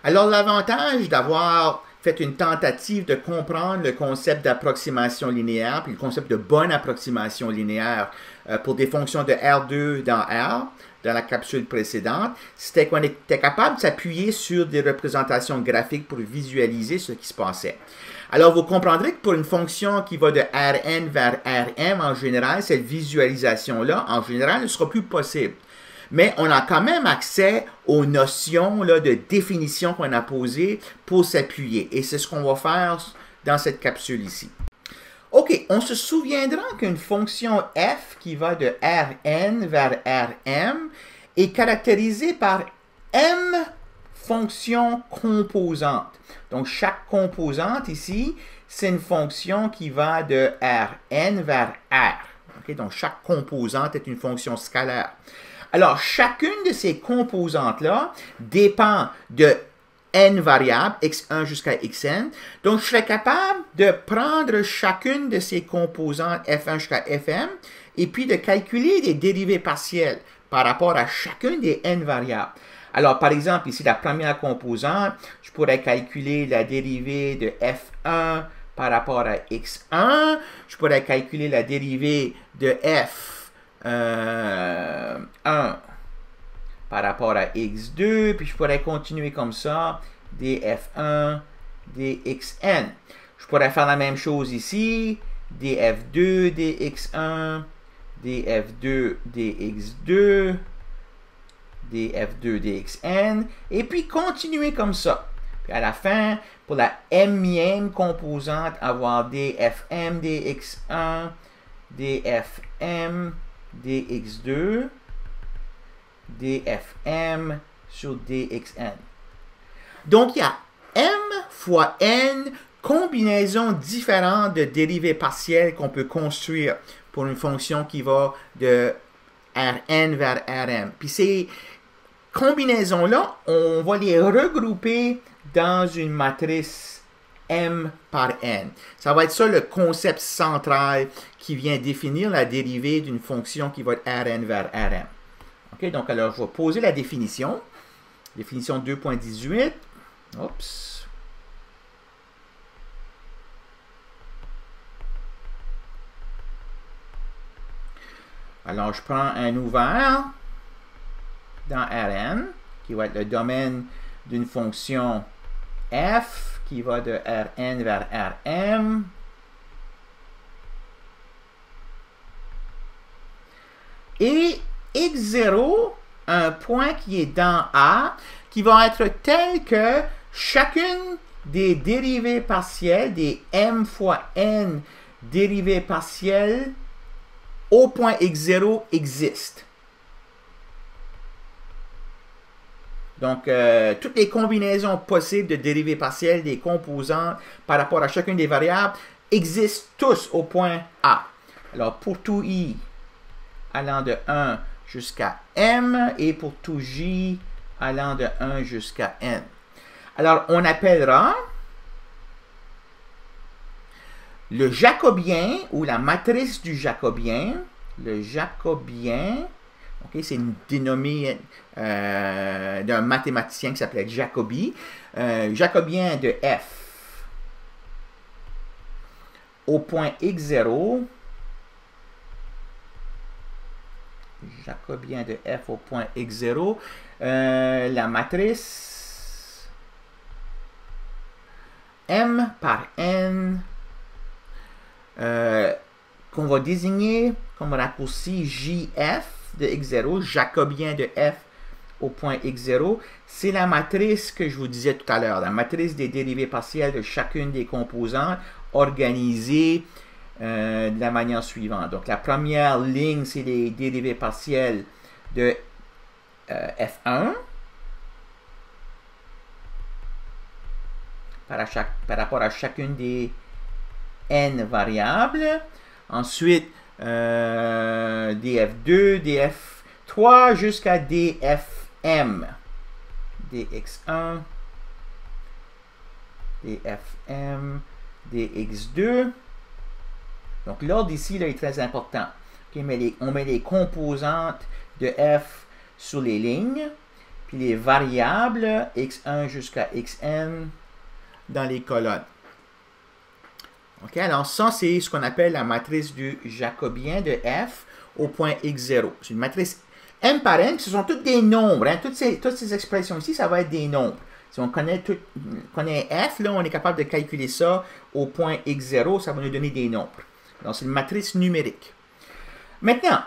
Alors, l'avantage d'avoir fait une tentative de comprendre le concept d'approximation linéaire, puis le concept de bonne approximation linéaire pour des fonctions de R2 dans R, dans la capsule précédente, c'était qu'on était capable de s'appuyer sur des représentations graphiques pour visualiser ce qui se passait. Alors, vous comprendrez que pour une fonction qui va de Rn vers Rm, en général, cette visualisation-là, en général, ne sera plus possible. Mais on a quand même accès aux notions là, de définition qu'on a posées pour s'appuyer. Et c'est ce qu'on va faire dans cette capsule ici. OK, on se souviendra qu'une fonction f qui va de Rn vers Rm est caractérisée par m fonctions composantes. Donc, chaque composante ici, c'est une fonction qui va de Rn vers R. Okay? Donc, chaque composante est une fonction scalaire. Alors, chacune de ces composantes-là dépend de n variables, x1 jusqu'à xn. Donc, je serais capable de prendre chacune de ces composantes f1 jusqu'à fm et puis de calculer des dérivées partielles par rapport à chacune des n variables. Alors, par exemple, ici, la première composante, je pourrais calculer la dérivée de f1 par rapport à x1. Je pourrais calculer la dérivée de f 1 par rapport à x2, puis je pourrais continuer comme ça, df1, dxn. Je pourrais faire la même chose ici, df2, dx1, df2, dx2, df2, dxn, et puis continuer comme ça. Puis à la fin, pour la m-ième composante, avoir dfm, dx1, dfm, dx2, dfm sur dxn. Donc, il y a m fois n combinaisons différentes de dérivées partielles qu'on peut construire pour une fonction qui va de Rn vers Rm. Puis ces combinaisons-là, on va les regrouper dans une matrice m par n. Ça va être ça le concept central qui vient définir la dérivée d'une fonction qui va de Rn vers Rm. OK, donc alors je vais poser la définition. Définition 2.18. Oups. Alors je prends un ouvert dans Rn, qui va être le domaine d'une fonction f qui va de Rn vers Rm. Et x0, un point qui est dans A, qui va être tel que chacune des dérivées partielles, des m fois n dérivées partielles au point x0 existe. Donc, toutes les combinaisons possibles de dérivées partielles des composantes par rapport à chacune des variables existent tous au point A. Alors, pour tout i allant de 1 jusqu'à m et pour tout j allant de 1 jusqu'à n. Alors, on appellera le jacobien ou la matrice du jacobien, le jacobien, okay, c'est une dénommée d'un mathématicien qui s'appelait Jacobi, jacobien de f au point x0, jacobien de f au point x0, la matrice m par n qu'on va désigner comme raccourci JF de x0, jacobien de f au point x0, c'est la matrice que je vous disais tout à l'heure, la matrice des dérivées partielles de chacune des composantes organisée de la manière suivante. Donc, la première ligne, c'est les dérivées partielles de f1 par rapport à chacune des n variables. Ensuite, df2, df3 jusqu'à dfm. dx1, dfm, dx2. Donc, l'ordre ici là, est très important. Okay, on met les composantes de f sur les lignes. puis les variables x1 jusqu'à xn dans les colonnes. OK, alors ça, c'est ce qu'on appelle la matrice du jacobien de f au point x0. C'est une matrice m par n, ce sont toutes des nombres. Hein. Toutes ces expressions ici, ça va être des nombres. Si on connaît f, là, on est capable de calculer ça au point x0, ça va nous donner des nombres. Donc, c'est une matrice numérique. Maintenant,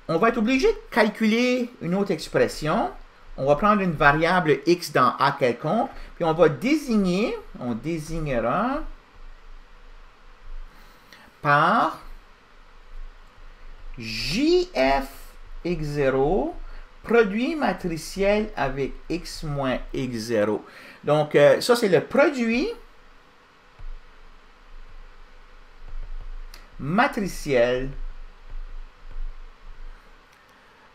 on va être obligé de calculer une autre expression. On va prendre une variable x dans A quelconque, puis on va désigner, on désignera par JF x0 produit matriciel avec x moins x0. Donc, ça, c'est le produit matriciel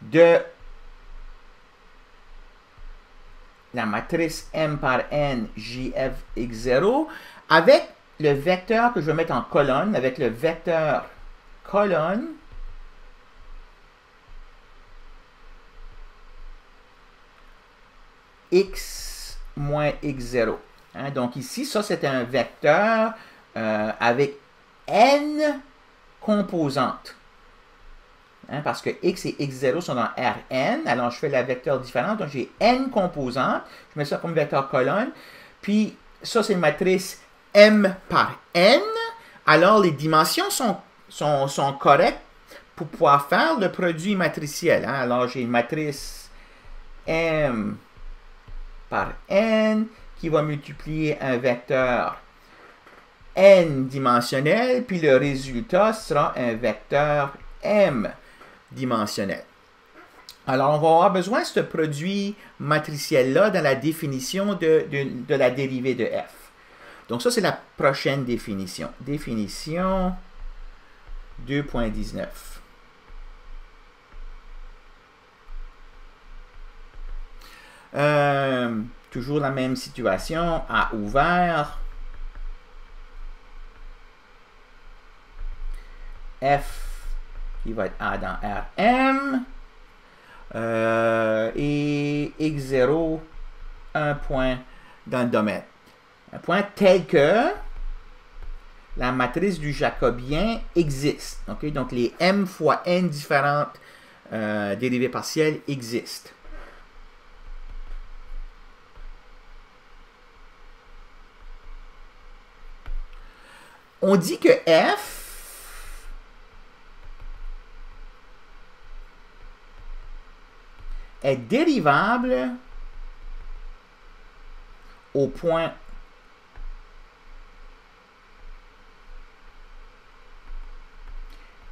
de la matrice M par N JF x0 avec le vecteur que je vais mettre en colonne, avec le vecteur colonne x moins x0. Hein, donc ici, ça c'est un vecteur avec n composantes. Hein, parce que x et x0 sont dans Rn, alors je fais la vecteur différente, donc j'ai n composantes, je mets ça comme vecteur colonne, puis ça c'est une matrice M par N, alors les dimensions sont correctes pour pouvoir faire le produit matriciel. Hein. Alors j'ai une matrice M par N qui va multiplier un vecteur N dimensionnel, puis le résultat sera un vecteur M dimensionnel. Alors, on va avoir besoin de ce produit matriciel-là dans la définition de la dérivée de f. Donc, ça, c'est la prochaine définition. Définition 2.19. Toujours la même situation. A ouvert. F qui va être A dans Rm. Et x0, un point dans le domaine. Un point tel que la matrice du jacobien existe. Okay? Donc, les m fois n différentes dérivées partielles existent. On dit que f est dérivable au point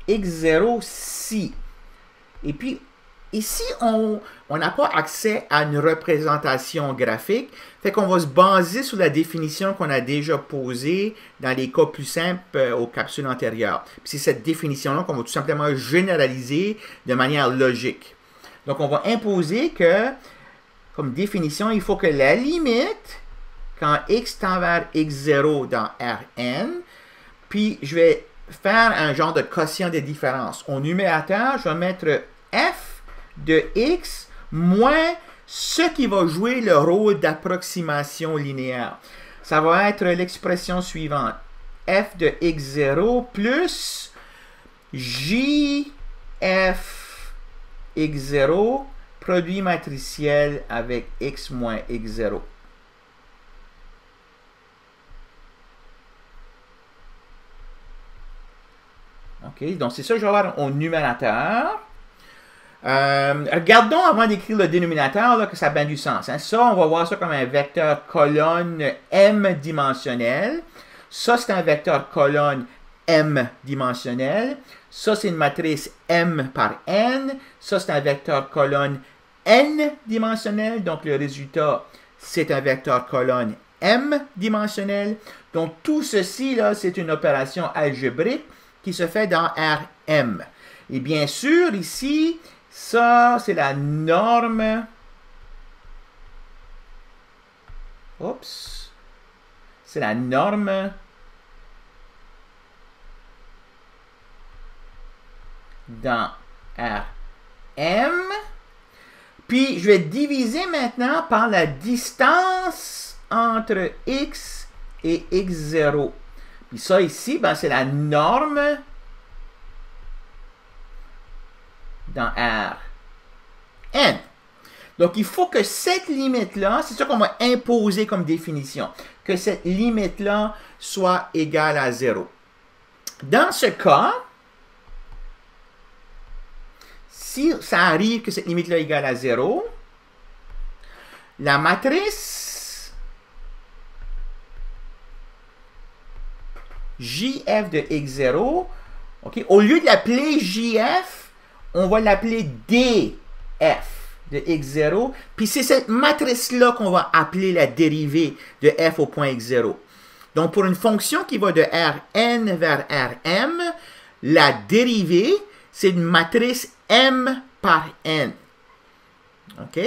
x0 si. Et puis, ici, on n'a pas accès à une représentation graphique, fait qu'on va se baser sur la définition qu'on a déjà posée dans les cas plus simples aux capsules antérieures. C'est cette définition-là qu'on va tout simplement généraliser de manière logique. Donc, on va imposer que, comme définition, il faut que la limite, quand x tend vers x0 dans Rn, puis je vais faire un genre de quotient de différence. Au numérateur, je vais mettre f de x moins ce qui va jouer le rôle d'approximation linéaire. Ça va être l'expression suivante. F de x0 plus jf x0 produit matriciel avec x moins x0. OK, donc c'est ça que je vais avoir au numérateur. Regardons avant d'écrire le dénominateur là, que ça a bien du sens. Hein. Ça, on va voir ça comme un vecteur colonne m dimensionnel. Ça, c'est un vecteur colonne m dimensionnel. Ça, c'est une matrice m par n. Ça, c'est un vecteur colonne n dimensionnel. Donc, le résultat, c'est un vecteur colonne m dimensionnel. Donc, tout ceci, là, c'est une opération algébrique qui se fait dans Rm. Et bien sûr, ici, ça, c'est la norme. Oups. C'est la norme dans Rm. Puis, je vais diviser maintenant par la distance entre x et x0. Puis ça ici, ben, c'est la norme dans R. N. Donc, il faut que cette limite-là, c'est ça qu'on va imposer comme définition, que cette limite-là soit égale à 0. Dans ce cas, si ça arrive que cette limite-là est égale à 0, la matrice JF de x0, okay, au lieu de l'appeler JF, on va l'appeler DF de x0, puis c'est cette matrice-là qu'on va appeler la dérivée de f au point x0. Donc, pour une fonction qui va de Rn vers Rm, la dérivée, c'est une matrice m par n. OK?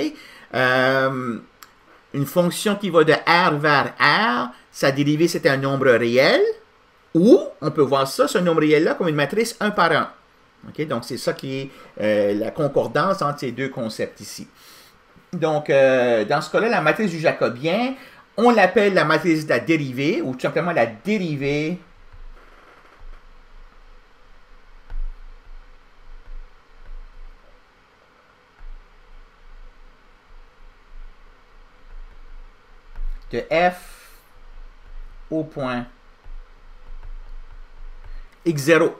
Une fonction qui va de R vers R, sa dérivée, c'est un nombre réel, ou on peut voir ça, ce nombre réel-là, comme une matrice 1 par 1. Okay? Donc, c'est ça qui est la concordance entre ces deux concepts ici. Donc, dans ce cas-là, la matrice du jacobien, on l'appelle la matrice de la dérivée, ou tout simplement la dérivée de f au point x0.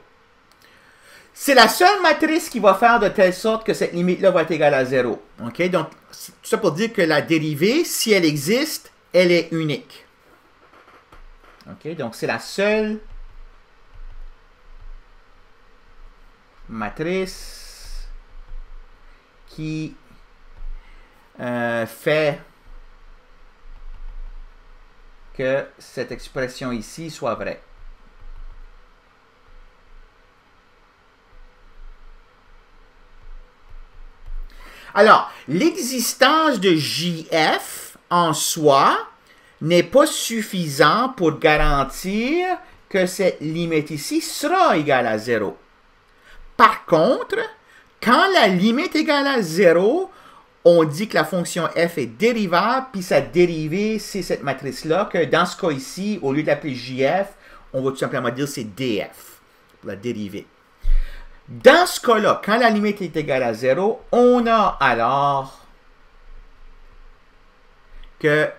C'est la seule matrice qui va faire de telle sorte que cette limite-là va être égale à 0. Okay? Donc, tout ça pour dire que la dérivée, si elle existe, elle est unique. Okay? Donc, c'est la seule matrice qui fait que cette expression ici soit vraie. Alors, l'existence de JF en soi n'est pas suffisant pour garantir que cette limite ici sera égale à 0. Par contre, quand la limite est égale à 0, on dit que la fonction f est dérivable, puis sa dérivée, c'est cette matrice-là, que dans ce cas ici, au lieu de l'appeler JF, on va tout simplement dire c'est DF, pour la dérivée. Dans ce cas-là, quand la limite est égale à 0, on a alors que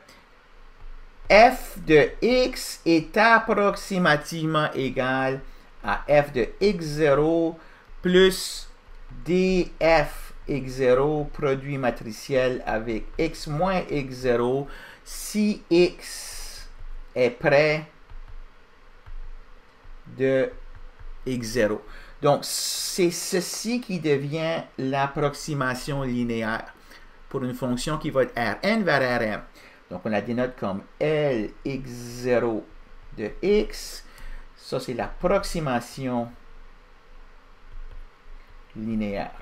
f de x est approximativement égal à f de x0 plus df x0 produit matriciel avec x moins x0 si x est près de x0. Donc, c'est ceci qui devient l'approximation linéaire pour une fonction qui va de Rn vers Rm. Donc, on la dénote comme Lx0 de x. Ça, c'est l'approximation linéaire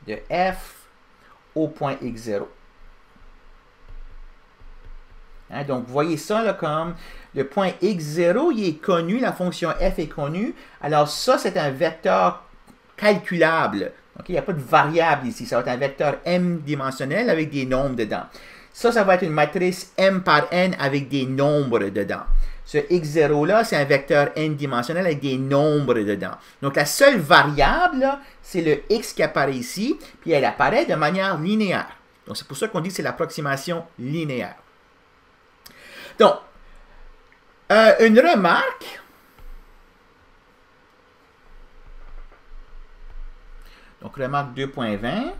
de f au point x0. Hein, donc, vous voyez ça là, comme le point x0, il est connu, la fonction f est connue. Alors, ça, c'est un vecteur calculable. Okay? Il n'y a pas de variable ici. Ça va être un vecteur m dimensionnel avec des nombres dedans. Ça va être une matrice m par n avec des nombres dedans. Ce x0-là, c'est un vecteur n dimensionnel avec des nombres dedans. Donc, la seule variable, c'est le x qui apparaît ici, puis elle apparaît de manière linéaire. Donc, c'est pour ça qu'on dit que c'est l'approximation linéaire. Donc, une remarque. Donc, remarque 2.20.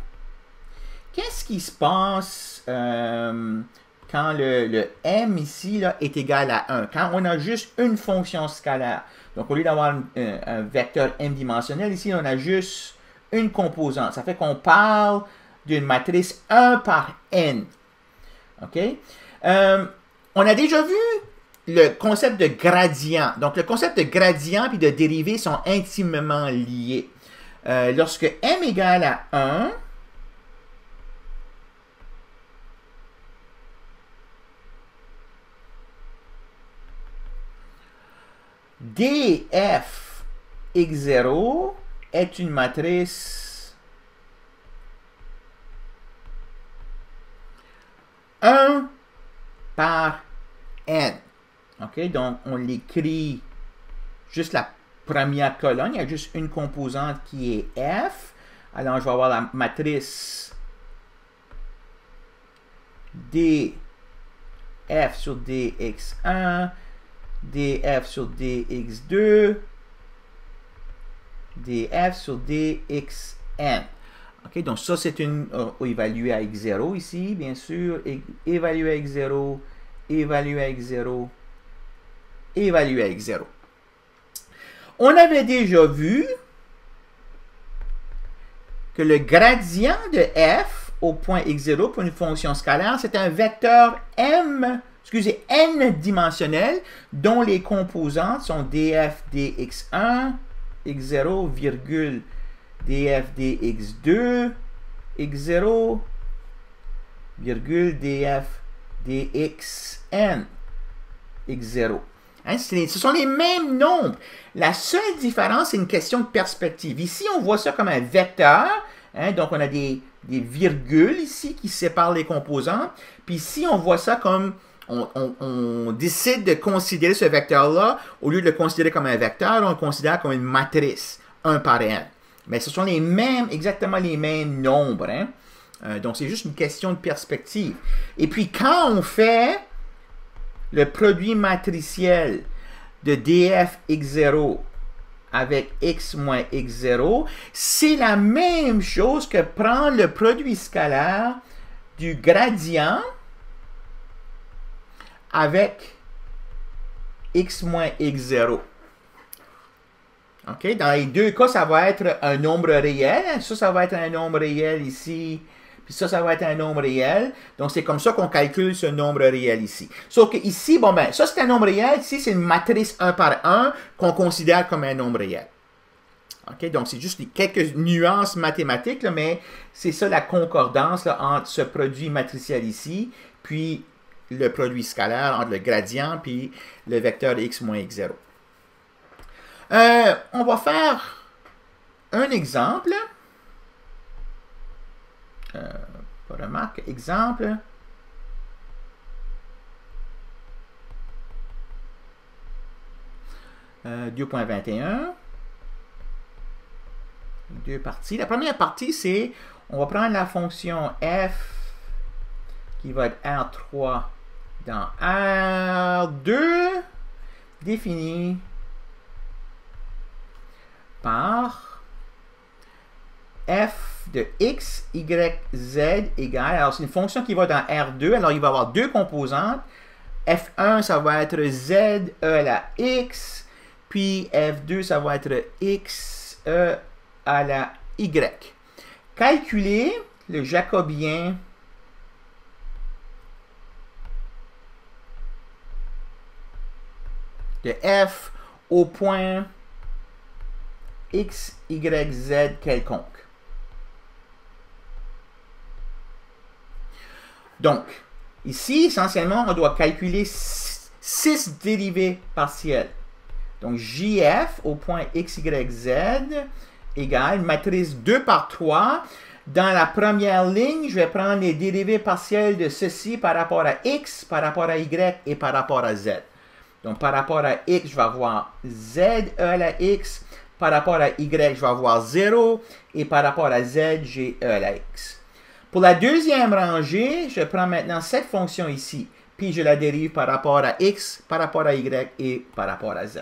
Qu'est-ce qui se passe quand le m ici là, est égal à 1? Quand on a juste une fonction scalaire. Donc, au lieu d'avoir un vecteur m dimensionnel, ici, on a juste une composante. Ça fait qu'on parle d'une matrice 1 par n. OK? On a déjà vu le concept de gradient. Donc, le concept de gradient et de dérivée sont intimement liés. Lorsque m égale à 1, df x0 est une matrice 1 par n. OK, donc on l'écrit juste la première colonne, il y a juste une composante qui est f. Alors je vais avoir la matrice df sur dx1, df sur dx2, df sur dxn. OK, donc ça c'est une évaluée à x0 ici, bien sûr, évaluée à x0, évaluée à x0, évaluée à x0. On avait déjà vu que le gradient de f au point x0 pour une fonction scalaire, c'est un vecteur n dimensionnel dont les composantes sont df dx1, x0, virgule, df dx2, x0, virgule, df dxn, x0. Hein, ce sont les mêmes nombres. La seule différence, c'est une question de perspective. Ici, on voit ça comme un vecteur. Hein, donc, on a des virgules ici qui séparent les composantes. Puis ici, on voit ça comme... On décide de considérer ce vecteur-là, au lieu de le considérer comme un vecteur, on le considère comme une matrice, 1 par n. Mais ce sont les mêmes, exactement les mêmes nombres. Hein. Donc, c'est juste une question de perspective. Et puis, quand on fait le produit matriciel de df x0 avec x moins x0, c'est la même chose que prendre le produit scalaire du gradient avec x moins x0. OK? Dans les deux cas, ça va être un nombre réel. Ça va être un nombre réel ici. Puis ça va être un nombre réel. Donc, c'est comme ça qu'on calcule ce nombre réel ici. Sauf que ici, bon ben, ça c'est un nombre réel. Ici, c'est une matrice 1 par 1 qu'on considère comme un nombre réel. OK? Donc, c'est juste quelques nuances mathématiques, là, mais c'est ça la concordance là, entre ce produit matriciel ici, puis le produit scalaire entre le gradient puis le vecteur x moins x0. On va faire un exemple. Remarque, exemple. Euh, 2.21. Deux parties. La première partie, c'est, on va prendre la fonction f qui va être R3 dans R2, définie par f de x, y, z égale, alors c'est une fonction qui va dans R2, alors il va avoir deux composantes. F1, ça va être z, e à la x, puis F2, ça va être x, e à la y. Calculer le jacobien de f au point x, y, z quelconque. Donc, ici, essentiellement, on doit calculer 6 dérivées partielles. Donc, JF au point x, y, z égale matrice 2 par 3. Dans la première ligne, je vais prendre les dérivées partielles de ceci par rapport à x, par rapport à y et par rapport à z. Donc, par rapport à x, je vais avoir z e à la x. Par rapport à y, je vais avoir 0. Et par rapport à z, j'ai e à la x. Pour la deuxième rangée, je prends maintenant cette fonction ici. Puis, je la dérive par rapport à x, par rapport à y et par rapport à z.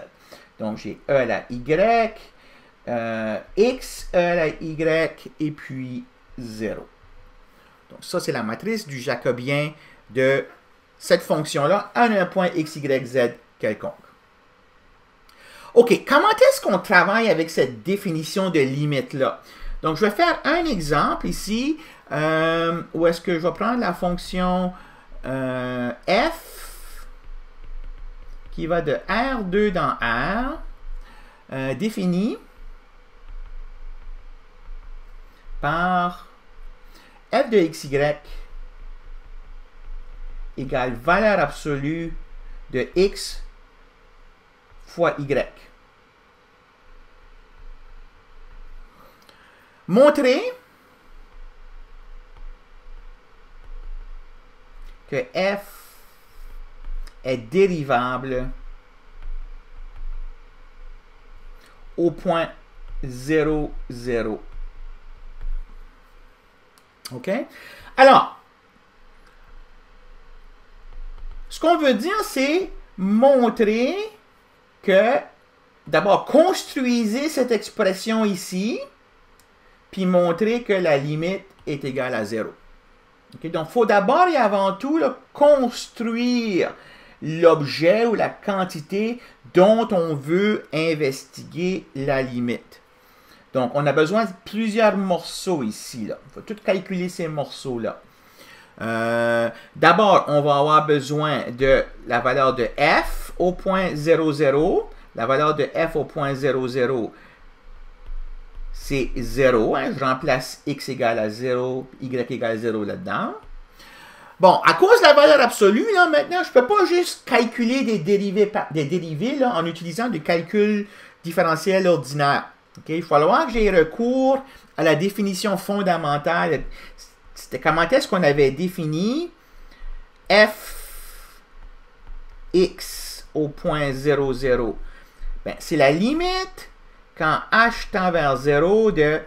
Donc, j'ai e à la y, x, e à la y et puis 0. Donc, ça, c'est la matrice du jacobien de cette fonction-là à un point x, y, z quelconque. OK, comment est-ce qu'on travaille avec cette définition de limite-là? Donc, je vais faire un exemple ici où est-ce que je vais prendre la fonction f qui va de R2 dans R, définie par f de xy égale valeur absolue de x fois y. montrer que f est dérivable au point 0, 0. OK? Alors, ce qu'on veut dire, c'est montrer que, d'abord, construisez cette expression ici, puis montrer que la limite est égale à 0. Okay? Donc, il faut d'abord et avant tout là, construire l'objet ou la quantité dont on veut investiguer la limite. Donc, on a besoin de plusieurs morceaux ici. Il faut tout calculer ces morceaux-là. D'abord, on va avoir besoin de la valeur de f au point 0, 0. La valeur de f au point 0, 0, c'est 0. Hein? Je remplace x égale à 0, y égale à 0 là-dedans. Bon, à cause de la valeur absolue, là, maintenant, je ne peux pas juste calculer des dérivés là, en utilisant du calcul différentiel ordinaire. Okay? Il va falloir que j'ai recours à la définition fondamentale. C'était comment est-ce qu'on avait défini f x au point 0, 0. Ben, c'est la limite quand h tend vers 0 de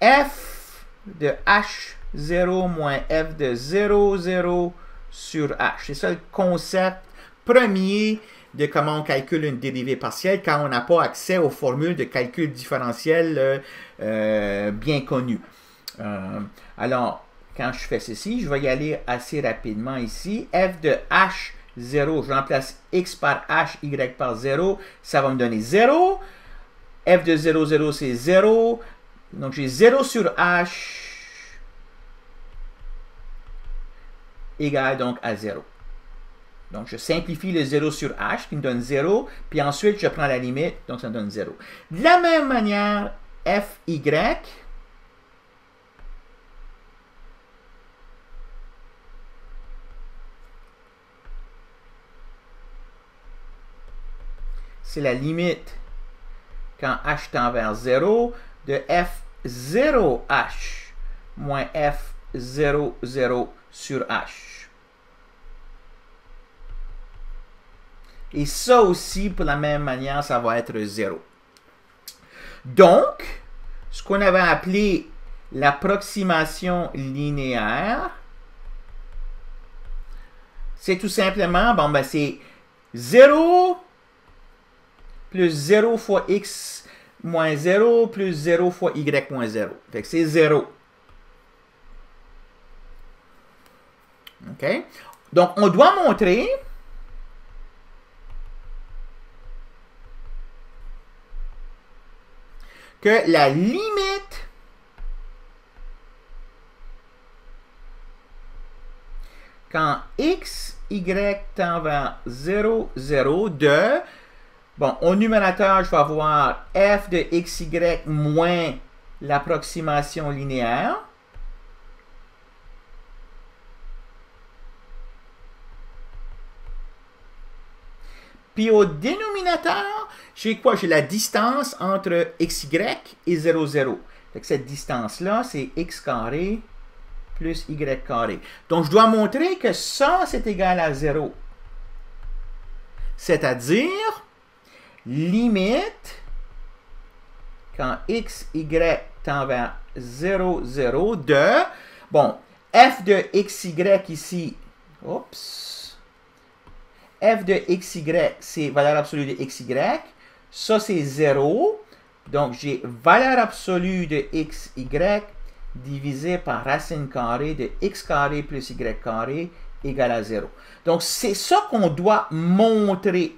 f de h0 moins f de 0, 0 sur h. C'est ça le concept premier de comment on calcule une dérivée partielle quand on n'a pas accès aux formules de calcul différentiel bien connues. Alors, quand je fais ceci, je vais y aller assez rapidement ici. F de h0, je remplace x par h, y par 0, ça va me donner 0. F de 0, 0, c'est 0. Donc, j'ai 0 sur h égale donc à 0. Donc, je simplifie le 0 sur h qui me donne 0, puis ensuite, je prends la limite, donc ça me donne 0. De la même manière, fy, c'est la limite quand h tend vers 0 de f0h moins f0, 0 sur h. Et ça aussi, pour la même manière, ça va être 0. Donc, ce qu'on avait appelé l'approximation linéaire, c'est tout simplement, bon, ben, c'est 0 plus 0 fois x moins 0 plus 0 fois y moins 0. Fait que c'est 0. OK? Donc, on doit montrer que la limite quand x, y tend vers 0, 0 de... Bon, au numérateur, je vais avoir f de xy moins l'approximation linéaire. Puis au dénominateur, j'ai quoi? J'ai la distance entre xy et 0, 0. Fait que cette distance-là, c'est x carré plus y carré. Donc, je dois montrer que ça, c'est égal à 0. C'est-à-dire... limite quand x, y tend vers 0, 0 de, bon, f de xy ici, oups, f de xy, c'est valeur absolue de xy, ça c'est 0, donc j'ai valeur absolue de xy divisé par racine carrée de x carré plus y carré égale à 0. Donc c'est ça qu'on doit montrer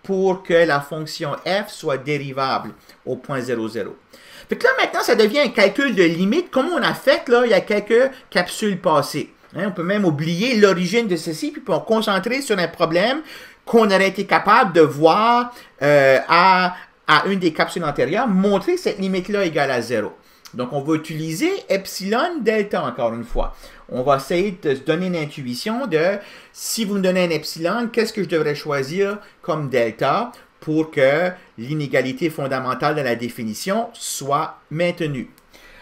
pour que la fonction f soit dérivable au point 0, 0. Fait que là, maintenant, ça devient un calcul de limite, comme on a fait là, il y a quelques capsules passées. Hein, on peut même oublier l'origine de ceci, puis on se concentrer sur un problème qu'on aurait été capable de voir à une des capsules antérieures, montrer que cette limite-là égale à 0. Donc, on va utiliser epsilon delta encore une fois. On va essayer de se donner une intuition de si vous me donnez un epsilon, qu'est-ce que je devrais choisir comme delta pour que l'inégalité fondamentale de la définition soit maintenue.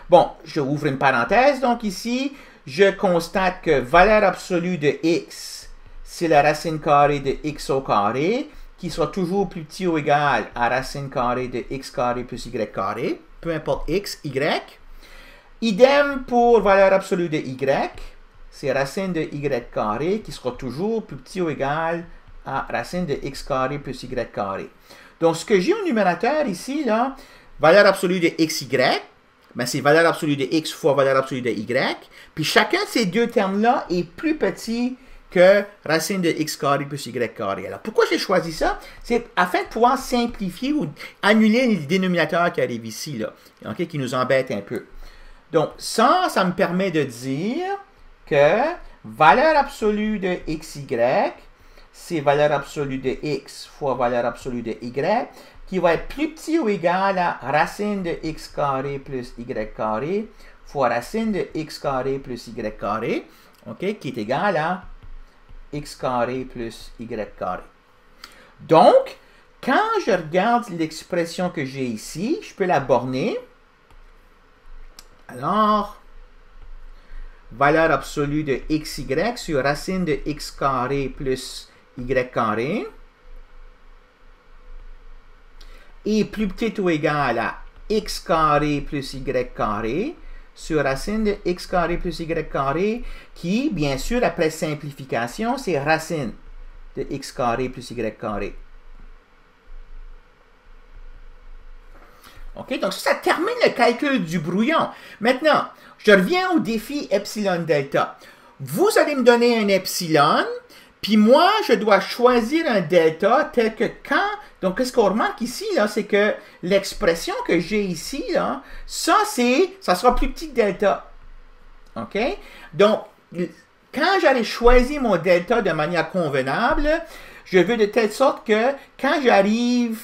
Bon, je ouvre une parenthèse, donc ici, je constate que valeur absolue de x, c'est la racine carrée de x au carré, qui sera toujours plus petit ou égal à racine carrée de x carré plus y carré, peu importe x, y. Idem pour valeur absolue de y, c'est racine de y carré, qui sera toujours plus petit ou égal à racine de x carré plus y carré. Donc, ce que j'ai au numérateur ici, là, valeur absolue de xy, ben c'est valeur absolue de x fois valeur absolue de y. Puis chacun de ces deux termes-là est plus petit que racine de x carré plus y carré. Alors, pourquoi j'ai choisi ça? C'est afin de pouvoir simplifier ou annuler le dénominateur qui arrive ici, là, okay, qui nous embête un peu. Donc, ça me permet de dire que valeur absolue de xy, c'est valeur absolue de x fois valeur absolue de y, qui va être plus petit ou égal à racine de x carré plus y carré fois racine de x carré plus y carré, okay, qui est égal à x carré plus y carré. Donc, quand je regarde l'expression que j'ai ici, je peux la borner. Alors, valeur absolue de xy sur racine de x carré plus y carré est plus petit ou égal à x carré plus y carré sur racine de x carré plus y carré, qui, bien sûr, après simplification, c'est racine de x carré plus y carré. OK? Donc, ça termine le calcul du brouillon. Maintenant, je reviens au défi epsilon delta. Vous allez me donner un epsilon, puis moi, je dois choisir un delta tel que quand... Donc, qu'est-ce qu'on remarque ici, là, c'est que l'expression que j'ai ici, là, ça sera plus petit que delta. OK? Donc, quand j'allais choisir mon delta de manière convenable, je veux de telle sorte que quand j'arrive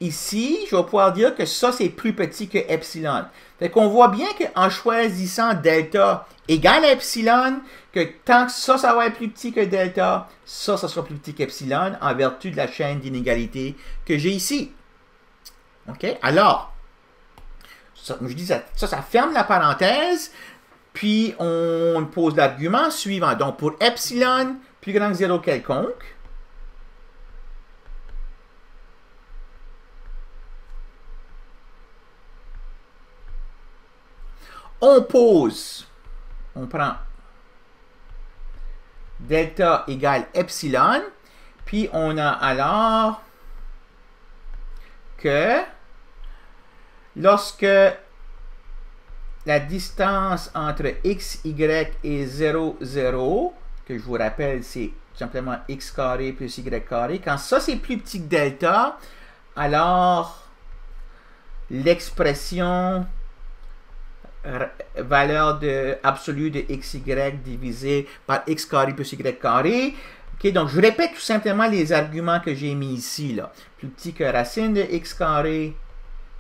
ici, je vais pouvoir dire que ça, c'est plus petit que epsilon. Fait qu'on voit bien qu'en choisissant delta égale à epsilon, que tant que ça va être plus petit que delta, ça sera plus petit qu'epsilon en vertu de la chaîne d'inégalité que j'ai ici. OK? Alors, ça, comme je dis, ça ferme la parenthèse, puis on pose l'argument suivant. Donc, pour epsilon plus grand que 0 quelconque, on prend delta égale epsilon, puis on a alors que lorsque la distance entre x, y et 0, 0, que je vous rappelle, c'est simplement x carré plus y carré, quand ça c'est plus petit que delta, alors l'expression valeur absolue de xy divisé par x carré plus y carré. Okay, donc, je répète tout simplement les arguments que j'ai mis ici. Là. Plus petit que racine de x carré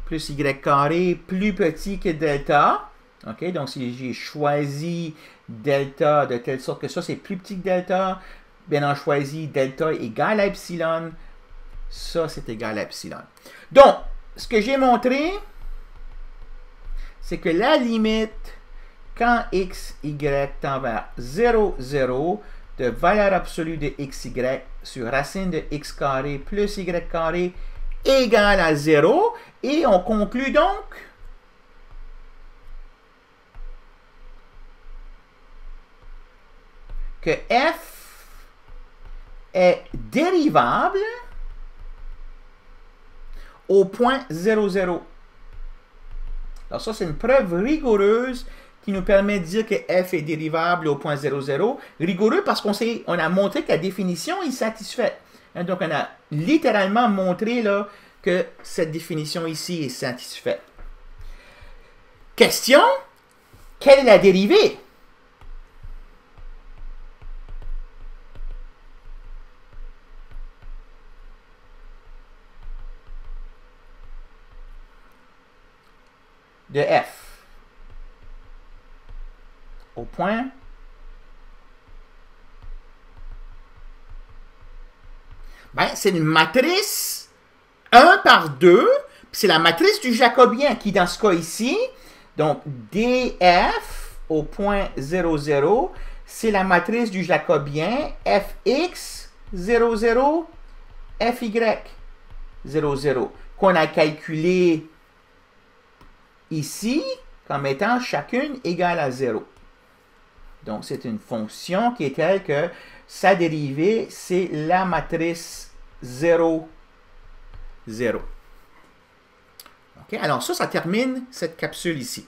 plus y carré, plus petit que delta. Okay, donc, si j'ai choisi delta de telle sorte que ça, c'est plus petit que delta, bien, on choisit delta égale à epsilon. Ça, c'est égal à epsilon. Donc, ce que j'ai montré, c'est que la limite, quand x, y tend vers 0, 0, de valeur absolue de xy sur racine de x carré plus y carré égale à 0. Et on conclut donc que f est dérivable au point 0, 0. Alors ça, c'est une preuve rigoureuse qui nous permet de dire que f est dérivable au point 0, 0. Rigoureux parce qu'on a montré que la définition est satisfaite. Hein, donc, on a littéralement montré là, que cette définition ici est satisfaite. Question, quelle est la dérivée? De f au point ben, c'est une matrice 1 par 2, c'est la matrice du jacobien qui, dans ce cas ici, Donc, df au point 0, 0, c'est la matrice du jacobien fx 0, 0, fy 0, 0, qu'on a calculé ici comme étant chacune égale à 0. Donc, c'est une fonction qui est telle que sa dérivée, c'est la matrice 0, 0. OK? Alors, ça termine cette capsule ici.